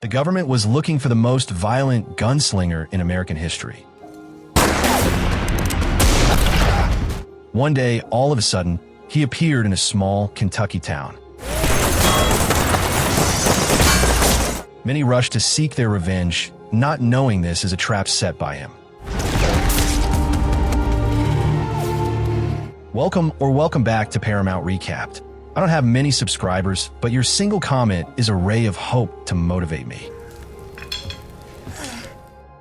The government was looking for the most violent gunslinger in American history. One day, all of a sudden, he appeared in a small Kentucky town. Many rushed to seek their revenge, not knowing this is a trap set by him. Welcome back to Paramount Recapped. I don't have many subscribers, but your single comment is a ray of hope to motivate me.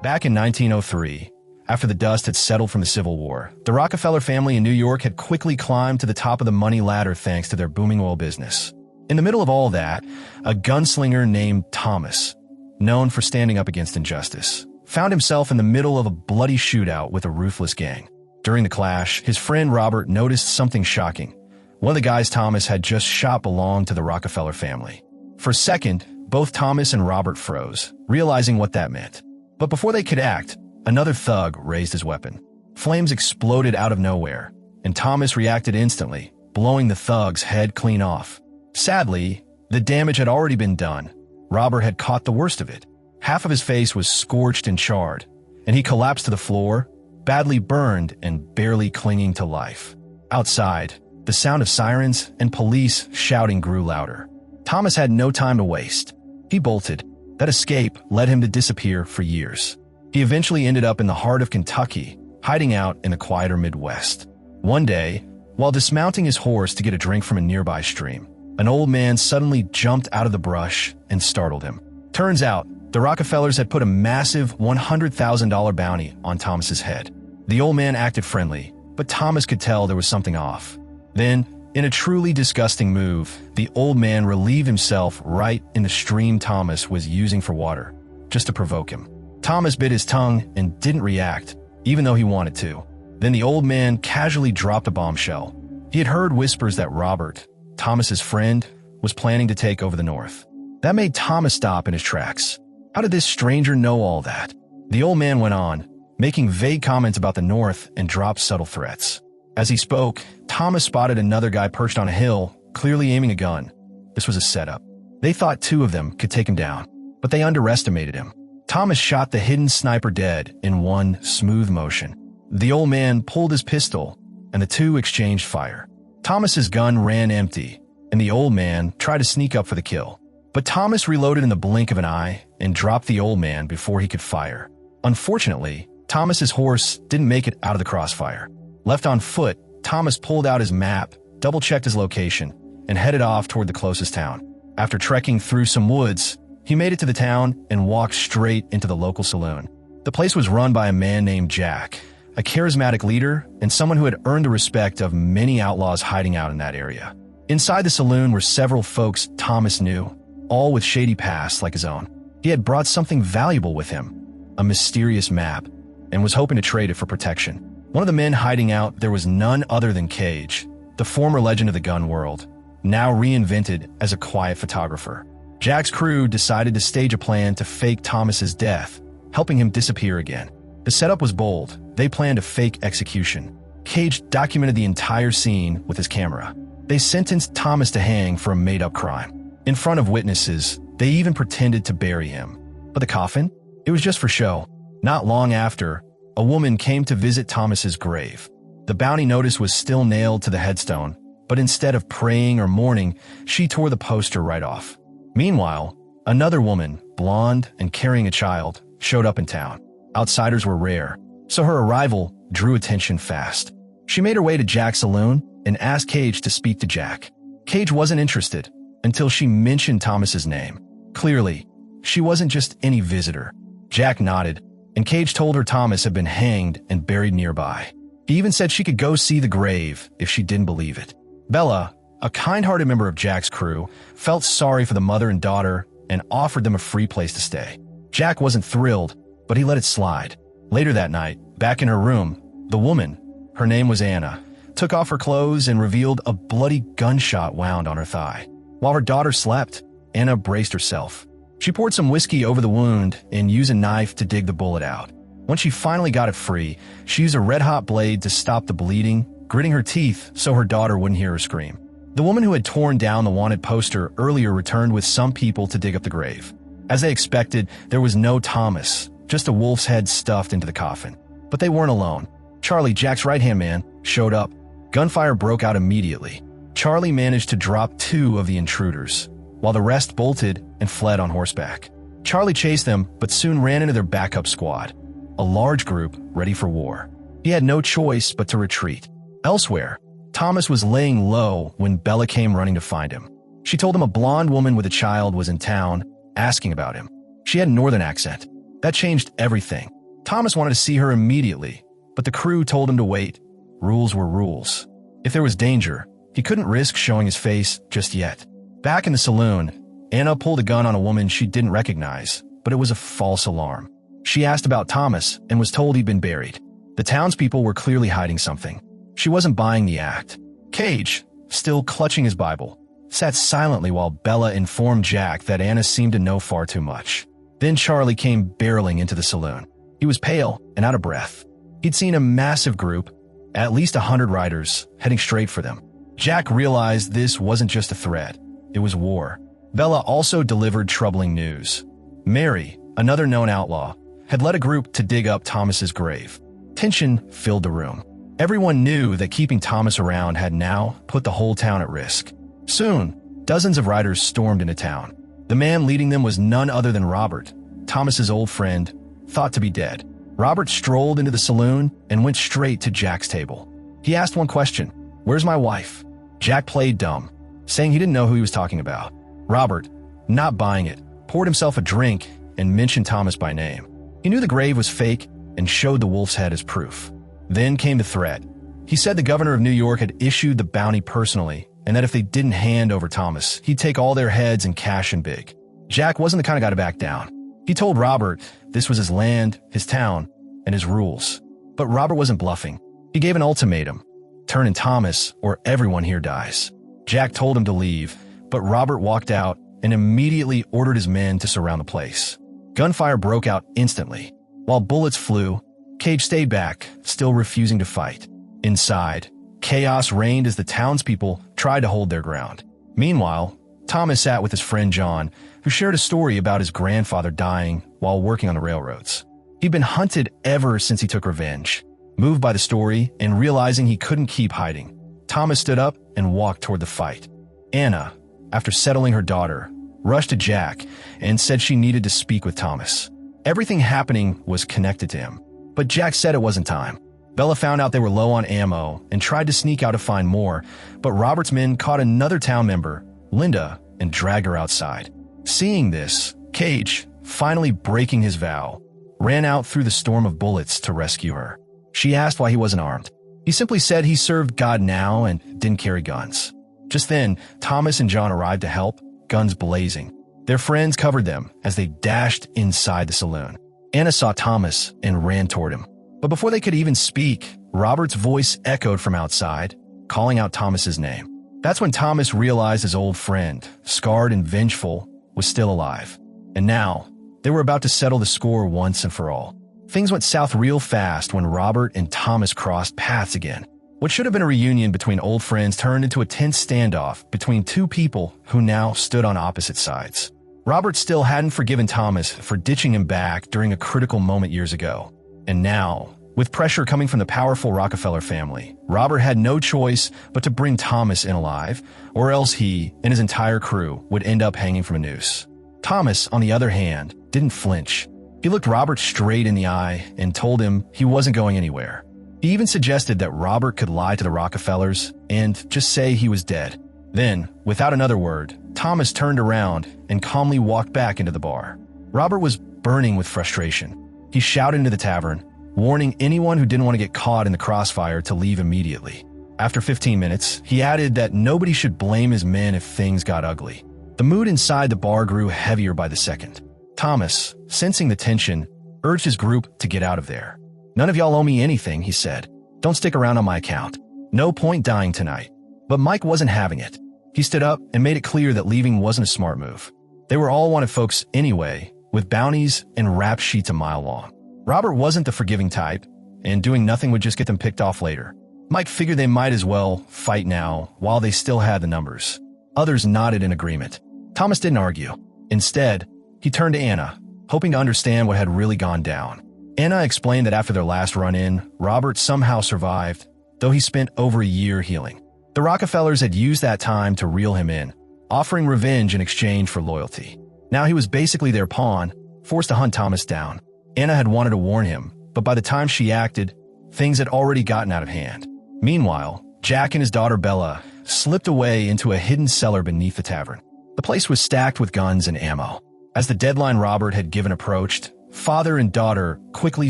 Back in 1903, after the dust had settled from the Civil War, the Rockefeller family in New York had quickly climbed to the top of the money ladder thanks to their booming oil business. In the middle of all that, a gunslinger named Thomas, known for standing up against injustice, found himself in the middle of a bloody shootout with a ruthless gang. During the clash, his friend Robert noticed something shocking. One of the guys Thomas had just shot belonged to the Rockefeller family. For a second, both Thomas and Robert froze, realizing what that meant. But before they could act, another thug raised his weapon. Flames exploded out of nowhere, and Thomas reacted instantly, blowing the thug's head clean off. Sadly, the damage had already been done. Robert had caught the worst of it. Half of his face was scorched and charred, and he collapsed to the floor, badly burned and barely clinging to life. Outside, the sound of sirens and police shouting grew louder. Thomas had no time to waste. He bolted. That escape led him to disappear for years. He eventually ended up in the heart of Kentucky, hiding out in the quieter Midwest. One day, while dismounting his horse to get a drink from a nearby stream, an old man suddenly jumped out of the brush and startled him. Turns out, the Rockefellers had put a massive $100,000 bounty on Thomas's head. The old man acted friendly, but Thomas could tell there was something off. Then, in a truly disgusting move, the old man relieved himself right in the stream Thomas was using for water, just to provoke him. Thomas bit his tongue and didn't react, even though he wanted to. Then the old man casually dropped a bombshell. He had heard whispers that Robert, Thomas's friend, was planning to take over the North. That made Thomas stop in his tracks. How did this stranger know all that? The old man went on, making vague comments about the North and dropped subtle threats. As he spoke, Thomas spotted another guy perched on a hill, clearly aiming a gun. This was a setup. They thought two of them could take him down, but they underestimated him. Thomas shot the hidden sniper dead in one smooth motion. The old man pulled his pistol, and the two exchanged fire. Thomas's gun ran empty, and the old man tried to sneak up for the kill. But Thomas reloaded in the blink of an eye and dropped the old man before he could fire. Unfortunately, Thomas's horse didn't make it out of the crossfire. Left on foot, Thomas pulled out his map, double-checked his location, and headed off toward the closest town. After trekking through some woods, he made it to the town and walked straight into the local saloon. The place was run by a man named Jack, a charismatic leader and someone who had earned the respect of many outlaws hiding out in that area. Inside the saloon were several folks Thomas knew, all with shady pasts like his own. He had brought something valuable with him, a mysterious map, and was hoping to trade it for protection. One of the men hiding out there was none other than Cage, the former legend of the gun world, now reinvented as a quiet photographer. Jack's crew decided to stage a plan to fake Thomas's death, helping him disappear again. The setup was bold. They planned a fake execution. Cage documented the entire scene with his camera. They sentenced Thomas to hang for a made-up crime. In front of witnesses, they even pretended to bury him. But the coffin? It was just for show. Not long after, a woman came to visit Thomas's grave. The bounty notice was still nailed to the headstone, but instead of praying or mourning, she tore the poster right off. Meanwhile, another woman, blonde and carrying a child, showed up in town. Outsiders were rare, so her arrival drew attention fast. She made her way to Jack's saloon and asked Cage to speak to Jack. Cage wasn't interested until she mentioned Thomas's name. Clearly, she wasn't just any visitor. Jack nodded, and Cage told her Thomas had been hanged and buried nearby. He even said she could go see the grave if she didn't believe it. Bella, a kind-hearted member of Jack's crew, felt sorry for the mother and daughter and offered them a free place to stay. Jack wasn't thrilled, but he let it slide. Later that night, back in her room, the woman, her name was Anna, took off her clothes and revealed a bloody gunshot wound on her thigh. While her daughter slept, Anna braced herself. She poured some whiskey over the wound and used a knife to dig the bullet out. When she finally got it free, she used a red-hot blade to stop the bleeding, gritting her teeth so her daughter wouldn't hear her scream. The woman who had torn down the wanted poster earlier returned with some people to dig up the grave. As they expected, there was no Thomas, just a wolf's head stuffed into the coffin. But they weren't alone. Charlie, Jack's right-hand man, showed up. Gunfire broke out immediately. Charlie managed to drop 2 of the intruders, while the rest bolted and fled on horseback. Charlie chased them, but soon ran into their backup squad, a large group ready for war. He had no choice but to retreat. Elsewhere, Thomas was laying low when Bella came running to find him. She told him a blonde woman with a child was in town, asking about him. She had a northern accent. That changed everything. Thomas wanted to see her immediately, but the crew told him to wait. Rules were rules. If there was danger, he couldn't risk showing his face just yet. Back in the saloon, Anna pulled a gun on a woman she didn't recognize, but it was a false alarm. She asked about Thomas and was told he'd been buried. The townspeople were clearly hiding something. She wasn't buying the act. Cage, still clutching his Bible, sat silently while Bella informed Jack that Anna seemed to know far too much. Then Charlie came barreling into the saloon. He was pale and out of breath. He'd seen a massive group, at least 100 riders, heading straight for them. Jack realized this wasn't just a threat. It was war. Bella also delivered troubling news. Mary, another known outlaw, had led a group to dig up Thomas's grave. Tension filled the room. Everyone knew that keeping Thomas around had now put the whole town at risk. Soon, dozens of riders stormed into town. The man leading them was none other than Robert, Thomas's old friend, thought to be dead. Robert strolled into the saloon and went straight to Jack's table. He asked one question: "Where's my wife?" Jack played dumb, saying he didn't know who he was talking about. Robert, not buying it, poured himself a drink and mentioned Thomas by name. He knew the grave was fake and showed the wolf's head as proof. Then came the threat. He said the governor of New York had issued the bounty personally, and that if they didn't hand over Thomas, he'd take all their heads and cash in big. Jack wasn't the kind of guy to back down. He told Robert this was his land, his town, and his rules. But Robert wasn't bluffing. He gave an ultimatum: turn in Thomas or everyone here dies. Jack told him to leave, but Robert walked out and immediately ordered his men to surround the place. Gunfire broke out instantly. While bullets flew, Cage stayed back, still refusing to fight. Inside, chaos reigned as the townspeople tried to hold their ground. Meanwhile, Thomas sat with his friend John, who shared a story about his grandfather dying while working on the railroads. He'd been hunted ever since he took revenge. Moved by the story and realizing he couldn't keep hiding, Thomas stood up and walked toward the fight. Anna, after settling her daughter, rushed to Jack and said she needed to speak with Thomas. Everything happening was connected to him, but Jack said it wasn't time. Bella found out they were low on ammo and tried to sneak out to find more, but Robert's men caught another town member, Linda, and dragged her outside. Seeing this, Cage, finally breaking his vow, ran out through the storm of bullets to rescue her. She asked why he wasn't armed. He simply said he served God now and didn't carry guns. Just then, Thomas and John arrived to help, guns blazing. Their friends covered them as they dashed inside the saloon. Anna saw Thomas and ran toward him. But before they could even speak, Robert's voice echoed from outside, calling out Thomas's name. That's when Thomas realized his old friend, scarred and vengeful, was still alive. And now, they were about to settle the score once and for all. Things went south real fast when Robert and Thomas crossed paths again. What should have been a reunion between old friends turned into a tense standoff between two people who now stood on opposite sides. Robert still hadn't forgiven Thomas for ditching him back during a critical moment years ago. And now, with pressure coming from the powerful Rockefeller family, Robert had no choice but to bring Thomas in alive, or else he and his entire crew would end up hanging from a noose. Thomas, on the other hand, didn't flinch. He looked Robert straight in the eye and told him he wasn't going anywhere. He even suggested that Robert could lie to the Rockefellers and just say he was dead. Then, without another word, Thomas turned around and calmly walked back into the bar. Robert was burning with frustration. He shouted into the tavern, warning anyone who didn't want to get caught in the crossfire to leave immediately. After 15 minutes, he added that nobody should blame his men if things got ugly. The mood inside the bar grew heavier by the second. Thomas, sensing the tension, urged his group to get out of there. "None of y'all owe me anything," he said. "Don't stick around on my account. No point dying tonight." But Mike wasn't having it. He stood up and made it clear that leaving wasn't a smart move. They were all wanted folks anyway, with bounties and rap sheets a mile long. Robert wasn't the forgiving type, and doing nothing would just get them picked off later. Mike figured they might as well fight now while they still had the numbers. Others nodded in agreement. Thomas didn't argue. Instead, He turned to Anna, hoping to understand what had really gone down. Anna explained that after their last run-in, Robert somehow survived, though he spent over a year healing. The Rockefellers had used that time to reel him in, offering revenge in exchange for loyalty. Now he was basically their pawn, forced to hunt Thomas down. Anna had wanted to warn him, but by the time she acted, things had already gotten out of hand. Meanwhile, Jack and his daughter Bella slipped away into a hidden cellar beneath the tavern. The place was stacked with guns and ammo. As the deadline Robert had given approached, father and daughter quickly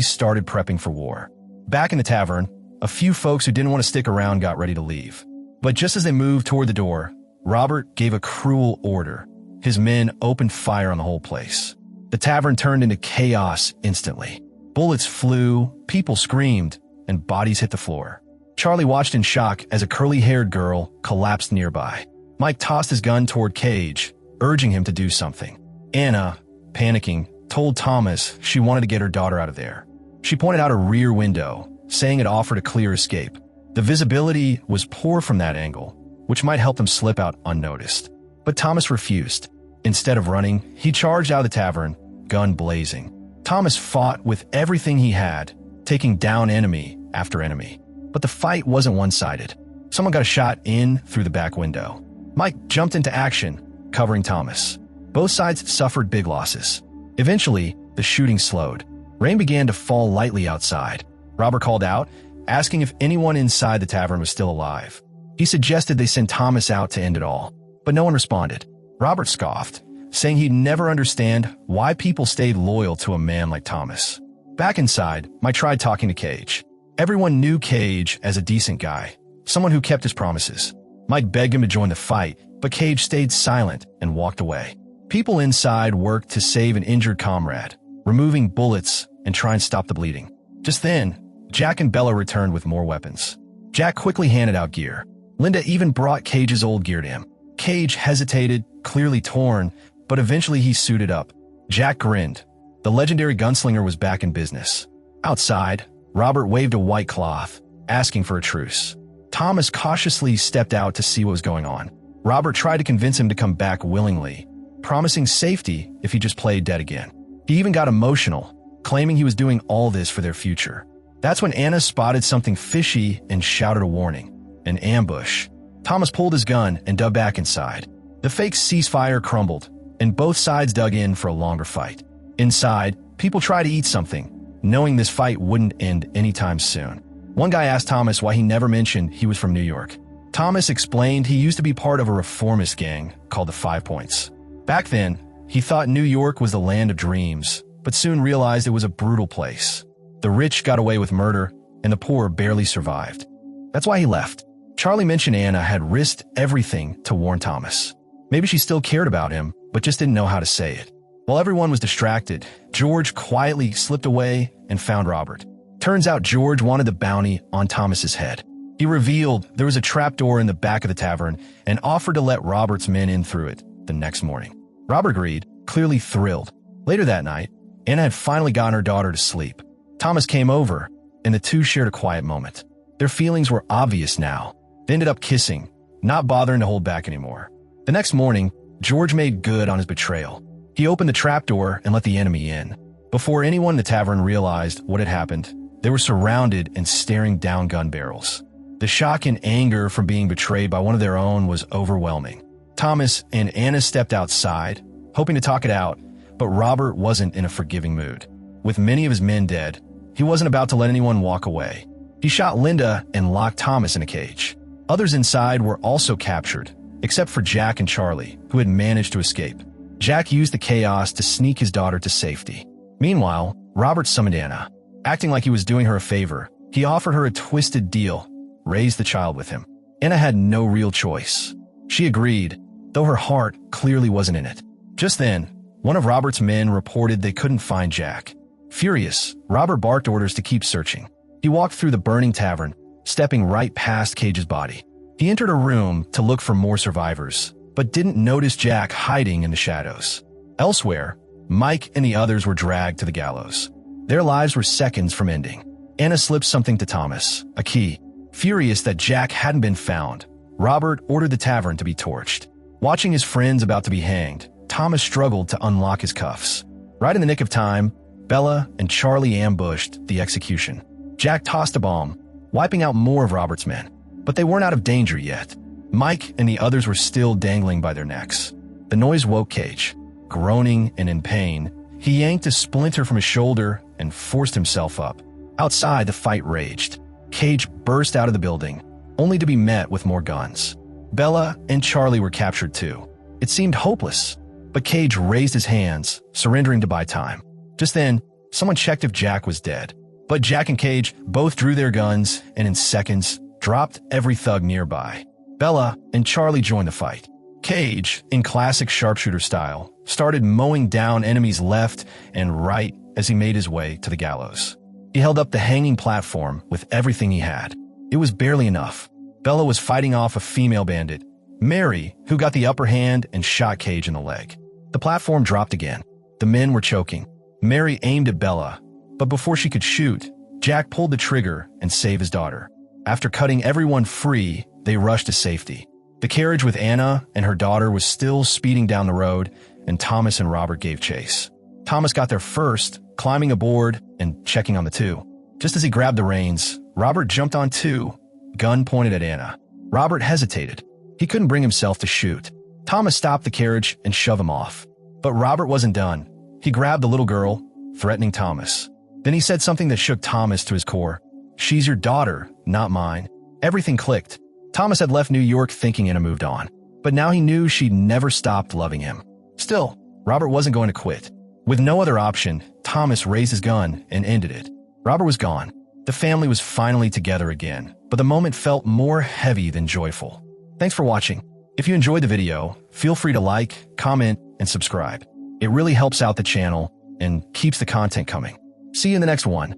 started prepping for war. Back in the tavern, a few folks who didn't want to stick around got ready to leave. But just as they moved toward the door, Robert gave a cruel order. His men opened fire on the whole place. The tavern turned into chaos instantly. Bullets flew, people screamed, and bodies hit the floor. Charlie watched in shock as a curly-haired girl collapsed nearby. Mike tossed his gun toward Cage, urging him to do something. Anna, panicking, told Thomas she wanted to get her daughter out of there. She pointed out a rear window, saying it offered a clear escape. The visibility was poor from that angle, which might help them slip out unnoticed. But Thomas refused. Instead of running, he charged out of the tavern, gun blazing. Thomas fought with everything he had, taking down enemy after enemy. But the fight wasn't one-sided. Someone got a shot in through the back window. Mike jumped into action, covering Thomas. Both sides suffered big losses. Eventually, the shooting slowed. Rain began to fall lightly outside. Robert called out, asking if anyone inside the tavern was still alive. He suggested they send Thomas out to end it all, but no one responded. Robert scoffed, saying he'd never understand why people stayed loyal to a man like Thomas. Back inside, Mike tried talking to Cage. Everyone knew Cage as a decent guy, someone who kept his promises. Mike begged him to join the fight, but Cage stayed silent and walked away. People inside worked to save an injured comrade, removing bullets and trying to stop the bleeding. Just then, Jack and Bella returned with more weapons. Jack quickly handed out gear. Linda even brought Cage's old gear to him. Cage hesitated, clearly torn, but eventually he suited up. Jack grinned. The legendary gunslinger was back in business. Outside, Robert waved a white cloth, asking for a truce. Thomas cautiously stepped out to see what was going on. Robert tried to convince him to come back willingly, promising safety if he just played dead again. He even got emotional, claiming he was doing all this for their future. That's when Anna spotted something fishy and shouted a warning. An ambush. Thomas pulled his gun and dug back inside. The fake ceasefire crumbled, and both sides dug in for a longer fight. Inside, people tried to eat something, knowing this fight wouldn't end anytime soon. One guy asked Thomas why he never mentioned he was from New York. Thomas explained he used to be part of a reformist gang called the 5 Points. Back then, he thought New York was the land of dreams, but soon realized it was a brutal place. The rich got away with murder, and the poor barely survived. That's why he left. Charlie mentioned Anna had risked everything to warn Thomas. Maybe she still cared about him, but just didn't know how to say it. While everyone was distracted, George quietly slipped away and found Robert. Turns out George wanted the bounty on Thomas's head. He revealed there was a trapdoor in the back of the tavern and offered to let Robert's men in through it the next morning. Robert agreed, clearly thrilled. Later that night, Anna had finally gotten her daughter to sleep. Thomas came over, and the two shared a quiet moment. Their feelings were obvious now. They ended up kissing, not bothering to hold back anymore. The next morning, George made good on his betrayal. He opened the trapdoor and let the enemy in. Before anyone in the tavern realized what had happened, they were surrounded and staring down gun barrels. The shock and anger from being betrayed by one of their own was overwhelming. Thomas and Anna stepped outside, hoping to talk it out, but Robert wasn't in a forgiving mood. With many of his men dead, he wasn't about to let anyone walk away. He shot Linda and locked Thomas in a cage. Others inside were also captured, except for Jack and Charlie, who had managed to escape. Jack used the chaos to sneak his daughter to safety. Meanwhile, Robert summoned Anna. Acting like he was doing her a favor, he offered her a twisted deal: raise the child with him. Anna had no real choice. She agreed, though her heart clearly wasn't in it. Just then, one of Robert's men reported they couldn't find Jack. Furious, Robert barked orders to keep searching. He walked through the burning tavern, stepping right past Cage's body. He entered a room to look for more survivors, but didn't notice Jack hiding in the shadows. Elsewhere, Mike and the others were dragged to the gallows. Their lives were seconds from ending. Anna slipped something to Thomas, a key. Furious that Jack hadn't been found, Robert ordered the tavern to be torched. Watching his friends about to be hanged, Thomas struggled to unlock his cuffs. Right in the nick of time, Bella and Charlie ambushed the execution. Jack tossed a bomb, wiping out more of Robert's men. But they weren't out of danger yet. Mike and the others were still dangling by their necks. The noise woke Cage. Groaning and in pain, he yanked a splinter from his shoulder and forced himself up. Outside, the fight raged. Cage burst out of the building, only to be met with more guns. Bella and Charlie were captured too. It seemed hopeless, but Cage raised his hands, surrendering to buy time. Just then, someone checked if Jack was dead. But Jack and Cage both drew their guns and in seconds dropped every thug nearby. Bella and Charlie joined the fight. Cage, in classic sharpshooter style, started mowing down enemies left and right as he made his way to the gallows. He held up the hanging platform with everything he had. It was barely enough. Bella was fighting off a female bandit, Mary, who got the upper hand and shot Cage in the leg. The platform dropped again. The men were choking. Mary aimed at Bella, but before she could shoot, Jack pulled the trigger and saved his daughter. After cutting everyone free, they rushed to safety. The carriage with Anna and her daughter was still speeding down the road, and Thomas and Robert gave chase. Thomas got there first, climbing aboard and checking on the two. Just as he grabbed the reins, Robert jumped on too, gun pointed at Anna. Robert hesitated. He couldn't bring himself to shoot. Thomas stopped the carriage and shoved him off. But Robert wasn't done. He grabbed the little girl, threatening Thomas. Then he said something that shook Thomas to his core. "She's your daughter, not mine." Everything clicked. Thomas had left New York thinking Anna moved on, but now he knew she'd never stopped loving him. Still, Robert wasn't going to quit. With no other option, Thomas raised his gun and ended it. Robert was gone. The family was finally together again, but the moment felt more heavy than joyful. Thanks for watching. If you enjoyed the video, feel free to like, comment, and subscribe. It really helps out the channel and keeps the content coming. See you in the next one.